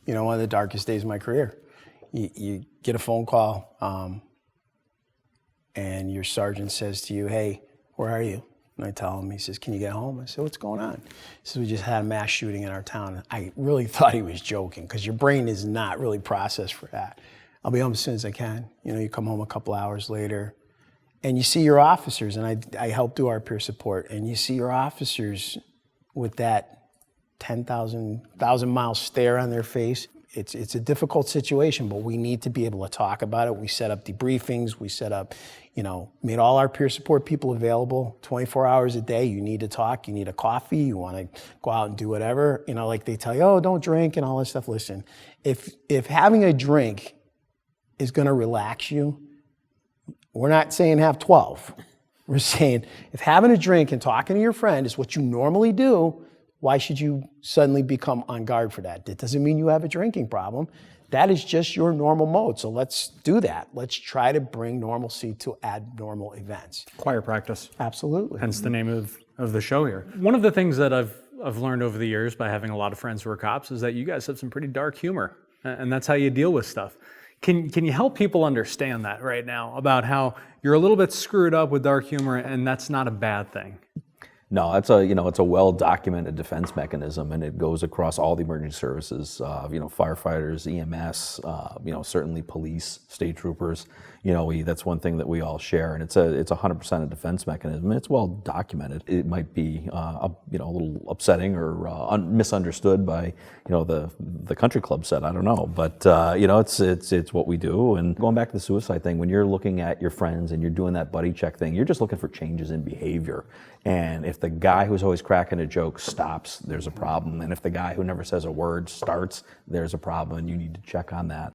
one of the darkest days of my career. You get a phone call, and your sergeant says to you, "Hey, where are you?" And I tell him, he says, "Can you get home?" I said, "What's going on?" He says, "We just had a mass shooting in our town." I really thought he was joking, because your brain is not really processed for that. I'll be home as soon as I can. You come home a couple hours later, and you see your officers, and I help do our peer support, and you see your officers with that 10,000 mile stare on their face. It's a difficult situation, but we need to be able to talk about it. We set up debriefings. We set up, made all our peer support people available 24 hours a day. You need to talk. You need a coffee. You want to go out and do whatever. Like they tell you, oh, don't drink and all that stuff. Listen, if having a drink is going to relax you, we're not saying have 12. We're saying if having a drink and talking to your friend is what you normally do, why should you suddenly become on guard for that? That doesn't mean you have a drinking problem. That is just your normal mode. So let's do that. Let's try to bring normalcy to abnormal events. Choir practice. Absolutely. Hence the name of the show here. One of the things that I've learned over the years by having a lot of friends who are cops is that you guys have some pretty dark humor, and that's how you deal with stuff. Can you help people understand that right now, about how you're a little bit screwed up with dark humor, and that's not a bad thing? No, it's a well-documented defense mechanism, and it goes across all the emergency services. Firefighters, EMS, certainly police, state troopers. That's one thing that we all share, and it's 100% a defense mechanism. It's well documented. It might be a little upsetting or misunderstood by the country club set. I don't know, but it's what we do. And going back to the suicide thing, when you're looking at your friends and you're doing that buddy check thing, you're just looking for changes in behavior. And if the guy who's always cracking a joke stops, there's a problem. And if the guy who never says a word starts, there's a problem, and you need to check on that.